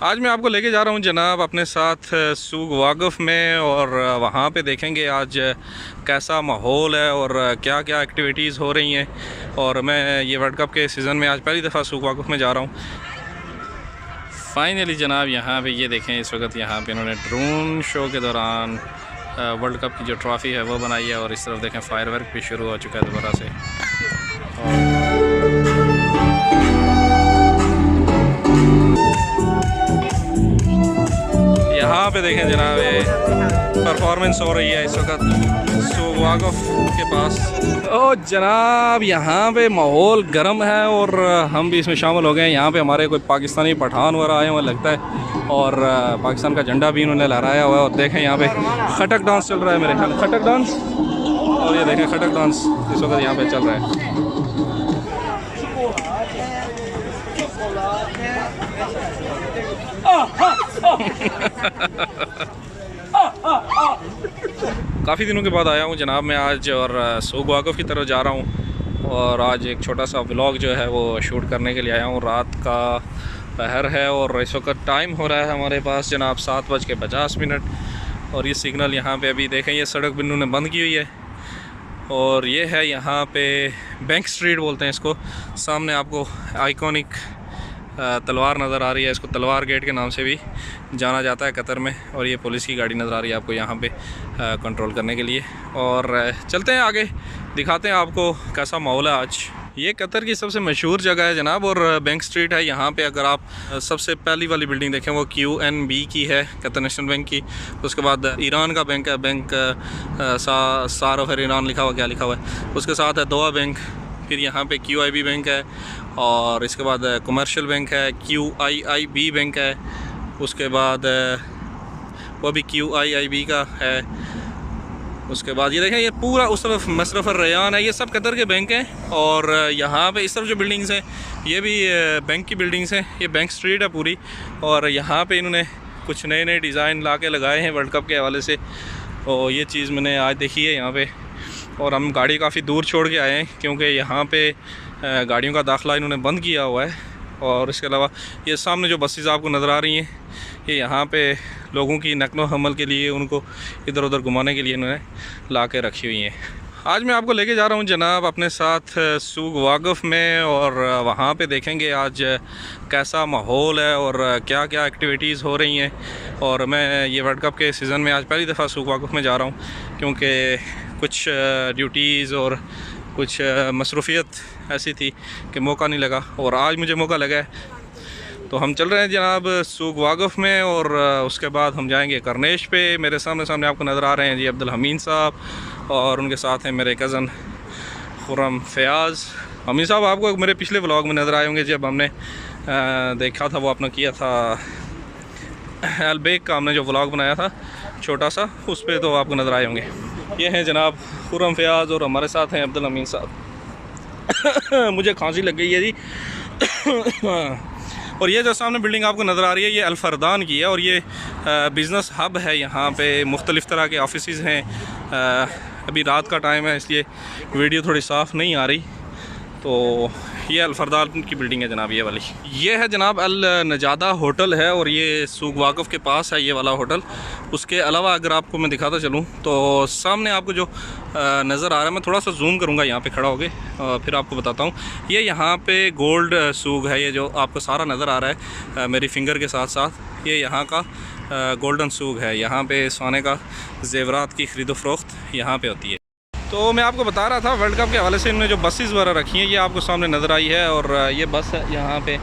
आज मैं आपको लेके जा रहा हूँ जनाब अपने साथ सूक वाक़फ़ में, और वहाँ पे देखेंगे आज कैसा माहौल है और क्या क्या एक्टिविटीज़ हो रही हैं। और मैं ये वर्ल्ड कप के सीज़न में आज पहली दफ़ा सूक वाक़फ़ में जा रहा हूँ। फाइनली जनाब यहाँ पे ये देखें, इस वक्त यहाँ पे इन्होंने ड्रोन शो के दौरान वर्ल्ड कप की जो ट्रॉफ़ी है वो बनाई है, और इस तरफ देखें फायरवर्क भी शुरू हो चुका है दोबारा से। यहाँ पे देखें जनाब ये परफॉर्मेंस हो रही है इस वक्त सूक वाक़फ़ के पास। ओ जनाब यहाँ पे माहौल गर्म है और हम भी इसमें शामिल हो गए हैं। यहाँ पे हमारे कोई पाकिस्तानी पठान वगैरह आए हुए लगता है, और पाकिस्तान का झंडा भी इन्होंने लहराया हुआ है। और देखें यहाँ पे खटक डांस चल रहा है, मेरे ख्याल खटक डांस, और ये देखें खटक डांस इस वक्त यहाँ पे चल रहा है। काफ़ी दिनों के बाद आया हूँ जनाब मैं आज, और सूक वाक़फ़ की तरफ जा रहा हूँ। और आज एक छोटा सा व्लॉग जो है वो शूट करने के लिए आया हूँ। रात का पहर है और इस वक्त टाइम हो रहा है हमारे पास जनाब 7:50। और ये सिग्नल यहाँ पे अभी देखें, ये सड़क बिन्नू ने बंद की हुई है। और ये है यहाँ पे बैंक स्ट्रीट बोलते हैं इसको। सामने आपको आइकॉनिक तलवार नज़र आ रही है, इसको तलवार गेट के नाम से भी जाना जाता है कतर में। और ये पुलिस की गाड़ी नज़र आ रही है आपको यहाँ पे कंट्रोल करने के लिए। और चलते हैं आगे, दिखाते हैं आपको कैसा माहौल है आज। ये कतर की सबसे मशहूर जगह है जनाब, और बैंक स्ट्रीट है यहाँ पे। अगर आप सबसे पहली वाली बिल्डिंग देखें वो QNB की है, कतर नेशनल बैंक की। उसके बाद ईरान का बैंक है, बैंक सार ईरान लिखा हुआ, क्या लिखा हुआ है। उसके साथ है दोहा बैंक, फिर यहाँ पे QIB बैंक है, और इसके बाद कमर्शियल बैंक है, QIIB बैंक है। उसके बाद वो भी QIIB का है। उसके बाद ये देखें, ये पूरा उस तरफ मसरफ़ रयान है, ये सब कतर के बैंक हैं। और यहाँ पे इस तरफ जो बिल्डिंग्स हैं ये भी बैंक की बिल्डिंग्स हैं। ये बैंक स्ट्रीट है पूरी, और यहाँ पे इन्होंने कुछ नए नए डिज़ाइन ला के लगाए हैं वर्ल्ड कप के हवाले से। और ये चीज़ मैंने आज देखी है यहाँ पे। और हम गाड़ी काफ़ी दूर छोड़ के आए हैं क्योंकि यहाँ पे गाड़ियों का दाखिला इन्होंने बंद किया हुआ है। और इसके अलावा ये सामने जो बसेस आपको नज़र आ रही हैं, ये यहाँ पे लोगों की नकलो हमल के लिए, उनको इधर उधर घुमाने के लिए इन्होंने ला के रखी हुई हैं। आज मैं आपको लेके जा रहा हूँ जनाब अपने साथ सूक वाक़फ़ में, और वहाँ पे देखेंगे आज कैसा माहौल है और क्या क्या एक्टिविटीज़ हो रही हैं। और मैं ये वर्ल्ड कप के सीज़न में आज पहली दफ़ा सूक वाक़फ़ में जा रहा हूँ, क्योंकि कुछ ड्यूटीज़ और कुछ मसरूफ़ियत ऐसी थी कि मौका नहीं लगा, और आज मुझे मौका लगा है। तो हम चल रहे हैं जनाब सूक वाक़फ़ में, और उसके बाद हम जाएंगे करनेश पे। मेरे सामने आपको नज़र आ रहे हैं जी अब्दुल हमीद साहब, और उनके साथ हैं मेरे कज़न खुर्रम फ़याज़। हमीद साहब आपको मेरे पिछले व्लॉग में नज़र आए होंगे, जब हमने देखा था, वो अपना किया था अलबेक का, हमने जो व्लॉग बनाया था छोटा सा, उस पर तो आपको नज़र आए होंगे। ये हैं जनाब खुर्रम फ़याज़, और हमारे साथ हैं अब्दुल हमीद साहब। मुझे खांसी लग गई है जी। और ये जो सामने बिल्डिंग आपको नज़र आ रही है, ये अल फरदान की है, और ये बिज़नेस हब है। यहाँ पे मुख्तलिफ़ तरह के ऑफिसेज़ हैं। अभी रात का टाइम है इसलिए वीडियो थोड़ी साफ़ नहीं आ रही। तो ये अल फरदान की बिल्डिंग है जनाब, ये वाली। ये है जनाब अल नजादा होटल है, और ये सूक वाक़फ़ के पास है ये वाला होटल। उसके अलावा अगर आपको मैं दिखाता चलूँ तो सामने आपको जो नज़र आ रहा है, मैं थोड़ा सा जूम करूँगा यहाँ पे खड़ा होके, फिर आपको बताता हूँ। ये यहाँ पे गोल्ड सूक है, ये जो आपको सारा नज़र आ रहा है मेरी फिंगर के साथ साथ, ये यहाँ का गोल्डन सूक है। यहाँ पे सोने का जेवरात की ख़रीदो फ़रोख्त यहाँ पे होती है। तो मैं आपको बता रहा था वर्ल्ड कप के हवाले से इन्होंने जो बसेस वगैरह रखी हैं, ये आपको सामने नज़र आई है। और ये बस है यहाँ पे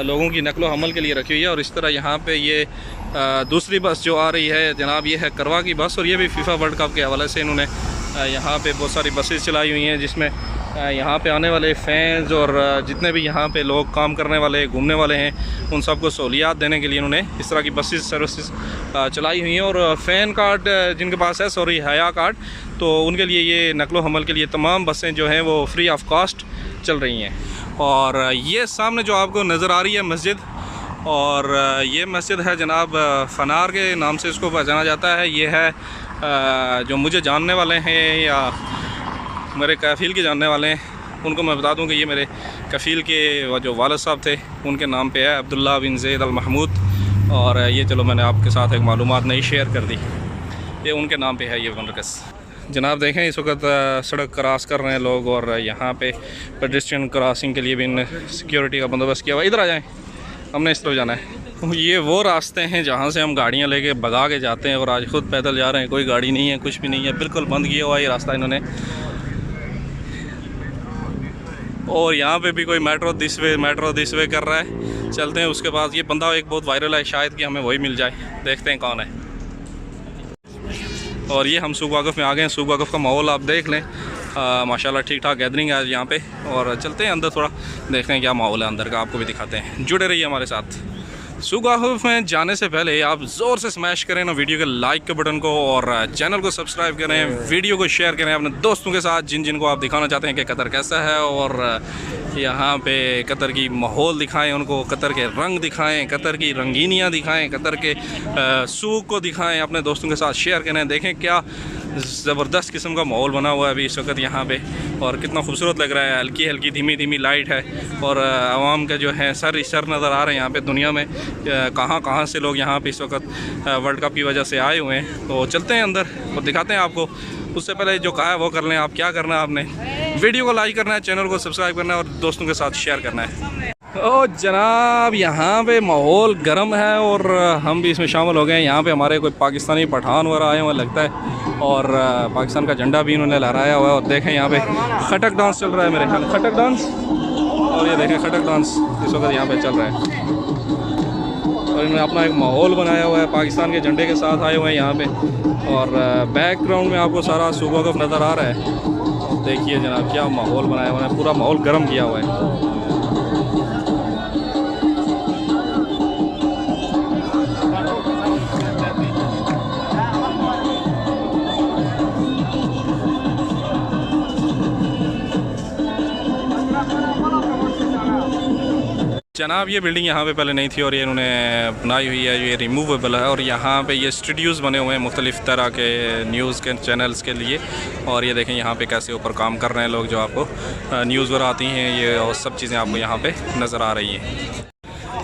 लोगों की नकलो हमल के लिए रखी हुई है। और इस तरह यहाँ पे ये दूसरी बस जो आ रही है जनाब, ये है करवा की बस, और ये भी फीफा वर्ल्ड कप के हवाले से इन्होंने यहाँ पे बहुत सारी बसेस चलाई हुई हैं, जिसमें यहाँ पे आने वाले फैंस और जितने भी यहाँ पे लोग काम करने वाले, घूमने वाले हैं, उन सबको सहूलियात देने के लिए इन्होंने इस तरह की बसेस सर्विसेज चलाई हुई हैं। और फ़ैन कार्ड जिनके पास है, सॉरी हया कार्ड, तो उनके लिए ये नकलो हमल के लिए तमाम बसें जो हैं वो फ्री ऑफ कॉस्ट चल रही हैं। और ये सामने जो आपको नज़र आ रही है मस्जिद, और ये मस्जिद है जनाब फ़नार के नाम से इसको जाना जाता है। ये है जो मुझे जानने वाले हैं या मेरे कफ़ील के जानने वाले हैं, उनको मैं बता दूं कि ये मेरे कफ़ील के जो वालिद साहब थे उनके नाम पे है, अब्दुल्ला बिन ज़ैद अल महमूद। और ये चलो मैंने आपके साथ एक मालूमात नहीं शेयर कर दी। ये उनके नाम पे है ये मरकज़। जनाब देखें इस वक्त सड़क क्रॉस कर रहे हैं लोग, और यहाँ पे पेडेस्ट्रियन क्रॉसिंग के लिए भी इन सिक्योरिटी का बंदोबस्त किया हुआ। इधर आ जाएँ, हमने इस तरफ जाना है। ये वो रास्ते हैं जहाँ से हम गाड़ियाँ लेके भगा के जाते हैं, और आज खुद पैदल जा रहे हैं। कोई गाड़ी नहीं है, कुछ भी नहीं है, बिल्कुल बंद किया हुआ ये रास्ता इन्होंने। और यहाँ पे भी कोई मेट्रो दिस वे कर रहा है। चलते हैं उसके बाद। ये बंदा एक बहुत वायरल है, शायद कि हमें वही मिल जाए, देखते हैं कौन है। और ये हम सूक वाक़फ़ में आ गए हैं। सूक वाक़फ़ का माहौल आप देख लें, माशाल्लाह ठीक ठाक गैदरिंग है आज यहाँ पे। और चलते हैं अंदर, थोड़ा देखते हैं क्या माहौल है अंदर का, आपको भी दिखाते हैं। जुड़े रहिए हमारे साथ। सूक वाक़फ़ में जाने से पहले आप ज़ोर से स्मैश करें ना वीडियो के लाइक के बटन को, और चैनल को सब्सक्राइब करें, वीडियो को शेयर करें अपने दोस्तों के साथ जिनको आप दिखाना चाहते हैं कि कतर कैसा है। और यहाँ पे कतर की माहौल दिखाएं उनको, कतर के रंग दिखाएं, कतर की रंगीनियाँ दिखाएं, कतर के सूक को दिखाएं, अपने दोस्तों के साथ शेयर करें। देखें क्या ज़बरदस्त किस्म का माहौल बना हुआ है अभी इस वक्त यहाँ पे, और कितना खूबसूरत लग रहा है। हल्की हल्की धीमी धीमी लाइट है, और आवाम का जो है सर नज़र आ रहे हैं यहाँ पे। दुनिया में कहाँ से लोग यहाँ पे इस वक्त वर्ल्ड कप की वजह से आए हुए हैं। तो चलते हैं अंदर और दिखाते हैं आपको। उससे पहले जो कहा है वो कर लें। आप क्या करना है, आपने वीडियो को लाइक करना है, चैनल को सब्सक्राइब करना है, और दोस्तों के साथ शेयर करना है। ओ जनाब, यहाँ पे माहौल गर्म है, और हम भी इसमें शामिल हो गए हैं। यहाँ पे हमारे कोई पाकिस्तानी पठान वगैरह आए हुए लगता है, और पाकिस्तान का झंडा भी इन्होंने लहराया हुआ है। और देखें यहाँ पे खटक डांस चल रहा है, मेरे ख्याल खटक डांस। और ये देखें खटक डांस इस वक्त यहाँ पे चल रहा है, और इन्होंने अपना एक माहौल बनाया हुआ है, पाकिस्तान के झंडे के साथ आए हुए हैं यहाँ पे। और बैकग्राउंड में आपको सारा सूक वाक़फ़ नज़र आ रहा है। देखिए जनाब क्या माहौल बनाया हुआ है, पूरा माहौल गर्म किया हुआ है। जनाब ये बिल्डिंग यहाँ पे पहले नहीं थी, और ये इन्होंने बनाई हुई है, ये रिमूवेबल है। और यहाँ पे ये स्टूडियोज़ बने हुए हैं मुख्तलिफ़ तरह के न्यूज़ के चैनल्स के लिए। और ये देखें यहाँ पे कैसे ऊपर काम कर रहे हैं लोग, जो आपको न्यूज़ वगैरह आती हैं, ये और सब चीज़ें आपको यहाँ पे नज़र आ रही हैं।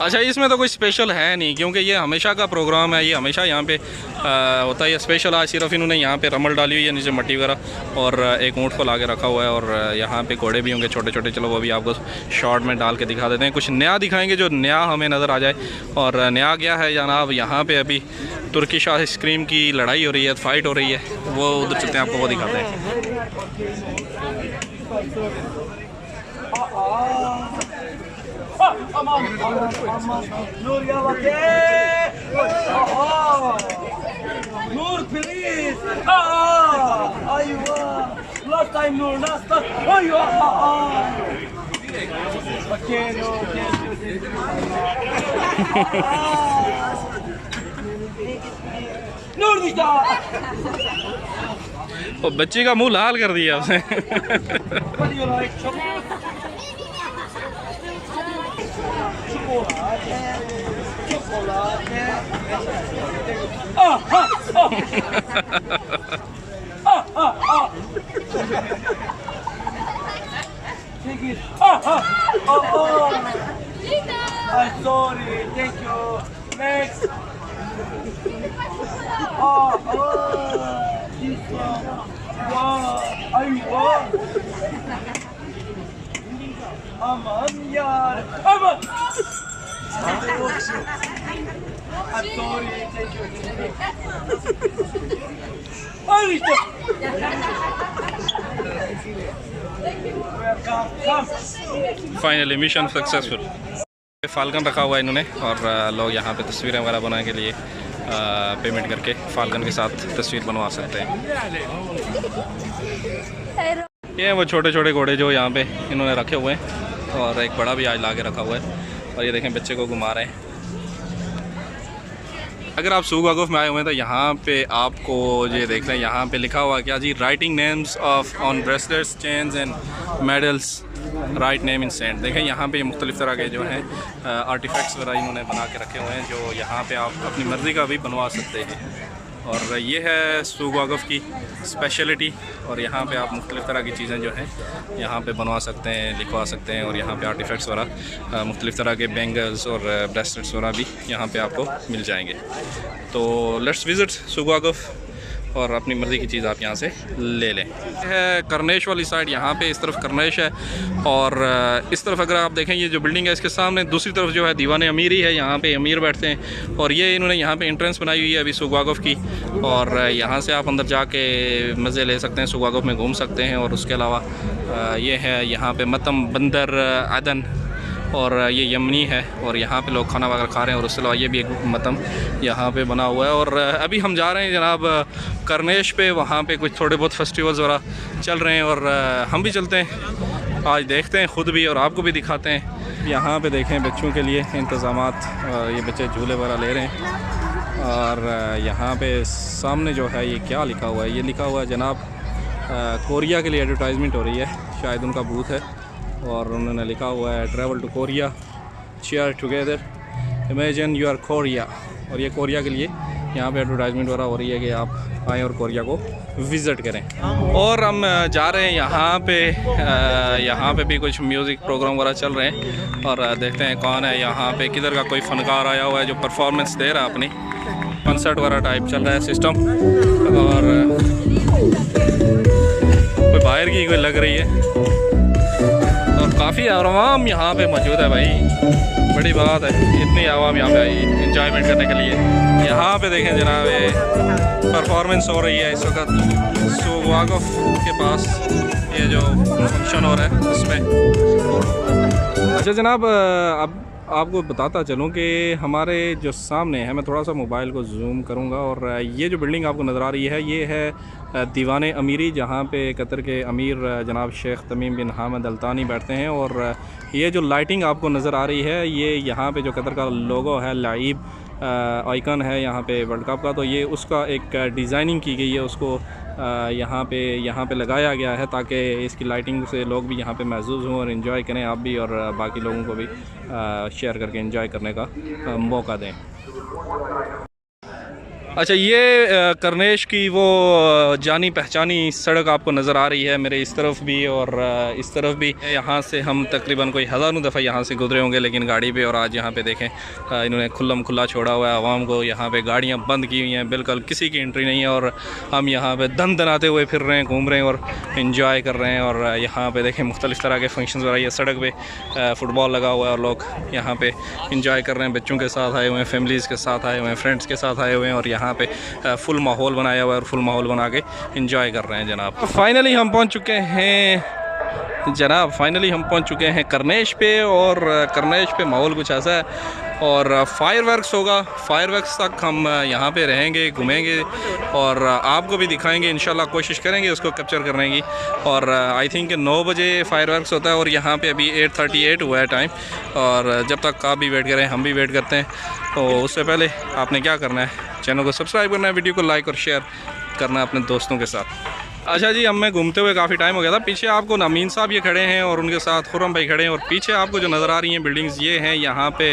अच्छा, इसमें तो कोई स्पेशल है नहीं, क्योंकि ये हमेशा का प्रोग्राम है, ये हमेशा यहाँ पे होता है। ये स्पेशल आज सिर्फ इन्होंने यहाँ पे रमल डाली हुई है नीचे मट्टी वगैरह, और एक ऊँट को ला के रखा हुआ है। और यहाँ पे घोड़े भी होंगे छोटे छोटे, चलो वो भी आपको शॉर्ट में डाल के दिखा देते हैं। कुछ नया दिखाएंगे जो नया हमें नज़र आ जाए। और नया क्या है जनाब, यहाँ पर अभी तुर्किश आइसक्रीम की लड़ाई हो रही है, फ़ाइट हो रही है, वो उधर चलते हैं, आपको वो दिखाते हैं। Aman Nur ya Nur please aywa last time Nur last time aywa okay no Nur dişta वो बच्चे का मुंह लाल कर दिया उसने। I'm sorry, thank you. Next. This one. Wow, aman yar, aman. I'm sorry, thank you. Finally mission successful. Falcon रखा हुआ है इन्होंने, और लोग यहाँ पे तस्वीरें वगैरह बनाने के लिए पेमेंट करके फाल्कन के साथ तस्वीर बनवा सकते हैं। ये वो छोटे छोटे घोड़े जो यहाँ पे इन्होंने रखे हुए हैं, और एक बड़ा भी आज ला के रखा हुआ है। और ये देखें बच्चे को घुमा रहे हैं। अगर आप सूक वाक़फ़ में आए हुए हैं तो यहाँ पे आपको ये देख लें, यहाँ पे लिखा हुआ क्या जी, writing names of on bracelets, chains and medals, write name in sand. देखें यहाँ पे मुख्तलिफ़ तरह के जो हैं आर्टिफैक्ट्स वगैरह इन्होंने बना के रखे हुए हैं, जो यहाँ पे आप अपनी मर्ज़ी का भी बनवा सकते हैं। और ये है सूक वाक़फ़ की स्पेशलिटी। और यहाँ पे आप मुख्तलिफ़ तरह की चीज़ें जो हैं यहाँ पे बनवा सकते हैं, लिखवा सकते हैं। और यहाँ पे आर्टिफैक्ट्स वगैरह मुख्तलिफ़ तरह के बैंगल्स और ब्रेसलेट्स वगैरह भी यहाँ पे आपको मिल जाएंगे। तो लेट्स विज़िट सूक वाक़फ़ और अपनी मर्ज़ी की चीज़ आप यहाँ से ले लें। है करनेश वाली साइड, यहाँ पे इस तरफ करनेश है और इस तरफ अगर आप देखें ये जो बिल्डिंग है इसके सामने दूसरी तरफ जो है दीवान अमीर ही है, यहाँ पे अमीर बैठते हैं। और ये इन्होंने यहाँ पे एंट्रेंस बनाई हुई है अभी सूक वाक़फ़ की, और यहाँ से आप अंदर जाके मज़े ले सकते हैं, सूक वाक़फ़ में घूम सकते हैं। और उसके अलावा ये है यहाँ पे मतम बंदर अदन, और ये यमनी है और यहाँ पे लोग खाना वगैरह खा रहे हैं। और उसके अलावा ये भी एक मतम यहाँ पे बना हुआ है। और अभी हम जा रहे हैं जनाब करनेश पे, वहाँ पे कुछ थोड़े बहुत फेस्टिवल्स वगैरह चल रहे हैं और हम भी चलते हैं, आज देखते हैं ख़ुद भी और आपको भी दिखाते हैं। यहाँ पे देखें बच्चों के लिए इंतज़ामात, ये बच्चे झूले वगैरह ले रहे हैं। और यहाँ पे सामने जो है ये क्या लिखा हुआ है, ये लिखा हुआ है जनाब कोरिया के लिए एडवर्टाइजमेंट हो रही है, शायद उनका बूथ है। और उन्होंने लिखा हुआ है travel to Korea, chair together, imagine you are Korea. और ये कोरिया के लिए यहाँ पे एडवर्टाइजमेंट वगैरह हो रही है कि आप आएँ और कोरिया को विज़िट करें। और हम जा रहे हैं यहाँ पे भी कुछ म्यूज़िक प्रोग्राम वगैरह चल रहे हैं और देखते हैं कौन है यहाँ पे, किधर का कोई फ़नकार आया हुआ है जो परफॉर्मेंस दे रहा है अपनी, कंसर्ट वगैरह टाइप चल रहा है सिस्टम। और कोई बाहर की कोई लग रही है और काफ़ी आवाम यहाँ पे मौजूद है भाई, बड़ी बात है, इतनी आवाम यहाँ पे आई इंजॉयमेंट करने के लिए। यहाँ पे देखें जनाब ये परफॉर्मेंस हो रही है इस वक्त सूक वाक़फ़ के पास, ये जो फंक्शन हो रहा है उसमें। अच्छा जनाब, अब आपको बताता चलूँ कि हमारे जो सामने है, मैं थोड़ा सा मोबाइल को जूम करूँगा, और ये जो बिल्डिंग आपको नज़र आ रही है ये है दीवान अमीरी, जहाँ पे कतर के अमीर जनाब शेख तमीम बिन हामिद अल तानी बैठते हैं। और ये जो लाइटिंग आपको नज़र आ रही है ये यहाँ पे जो कतर का लोगो है, लाइव आइकन है यहाँ पे वर्ल्ड कप का, तो ये उसका एक डिज़ाइनिंग की गई है, उसको यहाँ पे लगाया गया है ताकि इसकी लाइटिंग से लोग भी यहाँ पे महसूस हों और इन्जॉय करें, आप भी और बाकी लोगों को भी शेयर करके इन्जॉय करने का मौका दें। अच्छा, ये करनेश की वो जानी पहचानी सड़क आपको नज़र आ रही है मेरे इस तरफ भी और इस तरफ भी। यहाँ से हम तकरीबन कोई हज़ारों दफ़ा यहाँ से गुजरे होंगे लेकिन गाड़ी पे, और आज यहाँ पे देखें इन्होंने खुला छोड़ा हुआ है आवाम को, यहाँ पे गाड़ियाँ बंद की हुई हैं, बिल्कुल किसी की एंट्री नहीं है। और हम यहाँ पे दन दनाते हुए फिर रहे हैं, घूम रहे हैं और इन्जॉय कर रहे हैं। और यहाँ पर देखें मुख्तलिफ़ तरह के फंक्शन वगैरह, ये सड़क पर फ़ुटबॉल लगा हुआ है और लोग यहाँ पर इंजॉय कर रहे हैं, बच्चों के साथ आए हुए हैं, फैमिलीज़ के साथ आए हुए हैं, फ्रेंड्स के साथ आए हुए हैं, और यहाँ पे फुल माहौल बनाया हुआ है और फुल माहौल बना के इंजॉय कर रहे हैं जनाब। फाइनली हम पहुंच चुके हैं करनेश पे, और करनेश पे माहौल कुछ ऐसा है और फायरवर्क्स होगा, फायरवर्क्स तक हम यहाँ पे रहेंगे, घूमेंगे और आपको भी दिखाएंगे, इंशाल्लाह कोशिश करेंगे उसको कैप्चर करने की। और आई थिंक 9 बजे फायरवर्क्स होता है और यहाँ पे अभी 8:38 हुआ है टाइम, और जब तक आप भी वेट करें हम भी वेट करते हैं। तो उससे पहले आपने क्या करना है, चैनल को सब्सक्राइब करना है, वीडियो को लाइक और शेयर करना है अपने दोस्तों के साथ। अच्छा जी, हमें घूमते हुए काफ़ी टाइम हो गया था। पीछे आपको नामीन साहब ये खड़े हैं और उनके साथ खुर्रम भाई खड़े हैं, और पीछे आपको जो नज़र आ रही हैं बिल्डिंग्स ये हैं यहाँ पे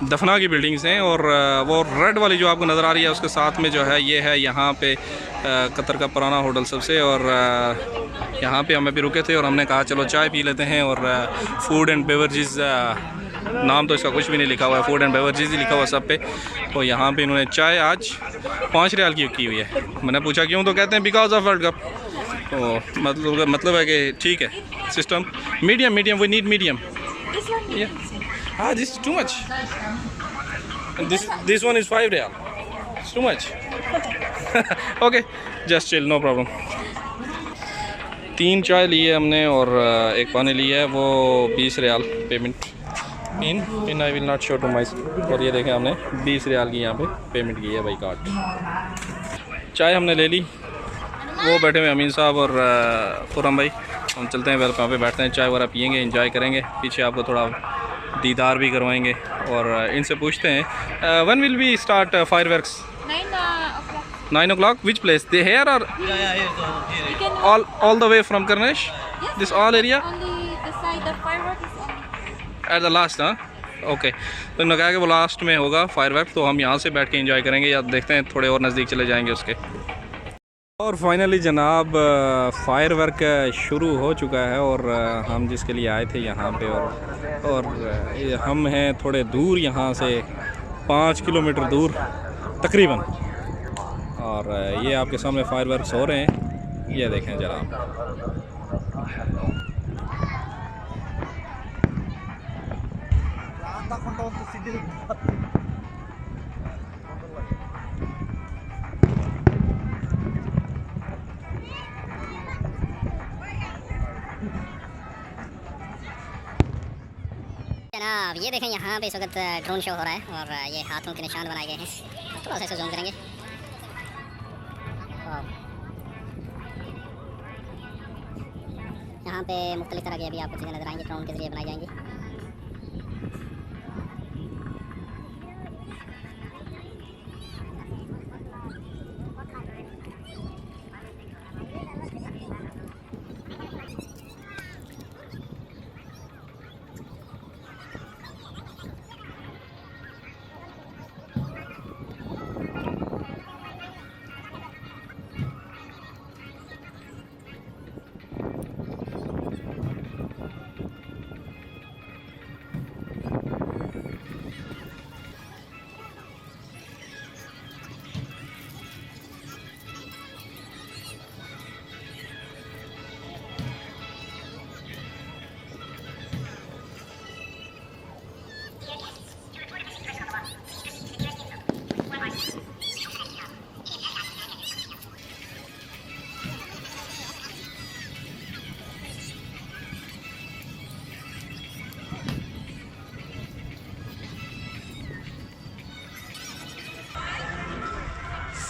दफना की बिल्डिंग्स हैं। और वो रेड वाली जो आपको नज़र आ रही है उसके साथ में जो है ये है यहाँ पे कतर का पुराना होटल सबसे, और यहाँ पे हम अभी रुके थे और हमने कहा चलो चाय पी लेते हैं। और फूड एंड बेवरेजेस, नाम तो इसका कुछ भी नहीं लिखा हुआ है, फूड एंड बेवरेजेस ही लिखा हुआ है सब पे। तो यहाँ पे इन्होंने चाय आज 5 रियाल की हुई है। मैंने पूछा क्यों, तो कहते हैं बिकॉज ऑफ वर्ल्ड कप। तो मतलब है कि ठीक है system, medium we need medium. हाँ, this too much, this one is 5 riyal, it's too much. Okay, just chill, no problem. 3 चाय ली है हमने और एक पानी लिया है, वो 20 riyal payment in I will not show to my. और ये देखें हमने 20 रियाल की यहाँ पे पेमेंट की है भाई कार्ड। चाय हमने ले ली, वो बैठे हुए अमीन साहब और खुर्रम भाई, हम चलते हैं वहाँ पे बैठते हैं, चाय वगैरह पियेंगे, एंजॉय करेंगे, पीछे आपको थोड़ा दीदार भी करवाएंगे और इनसे पूछते हैं when will we start fireworks? 9 o'clock. Which place? They here or all the way from Karnesh? Yes, This all area? only the side, the fireworks is only At the last, huh? Okay, तो इन्होंने कहा कि वो last में होगा firework, तो हम यहाँ से बैठ के एंजॉय करेंगे या देखते हैं थोड़े और नज़दीक चले जाएंगे उसके। और फाइनली जनाब फायरवर्क शुरू हो चुका है और हम जिसके लिए आए थे यहाँ पे और हम हैं थोड़े दूर यहाँ से 5 किलोमीटर दूर तकरीबन। और ये आपके सामने फायरवर्क्स हो रहे हैं, ये देखें जनाब। जनाब ये देखें यहाँ पे इस वक्त ड्रोन शो हो रहा है और ये हाथों के निशान बनाए गए हैं। थोड़ा सा इसे जूम करेंगे। यहाँ पे मुख्तलिफ तरह की अभी आपको चीज़ें नजर आएंगी, ड्रोन के जरिए बनाई जाएंगी।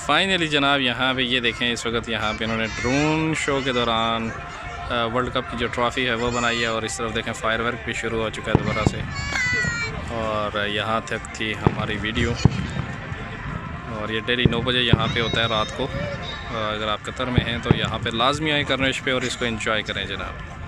फाइनली जनाब यहाँ पे ये देखें, इस वक्त यहाँ पे इन्होंने ड्रोन शो के दौरान वर्ल्ड कप की जो ट्रॉफ़ी है वो बनाई है और इस तरफ देखें फायरवर्क भी शुरू हो चुका है दोबारा से। और यहाँ तक थी हमारी वीडियो और ये डेली 9 बजे यहाँ पे होता है रात को। अगर आप कतर में हैं तो यहाँ पे लाजमी आए करनिश पे और इसको एंजॉय करें जनाब।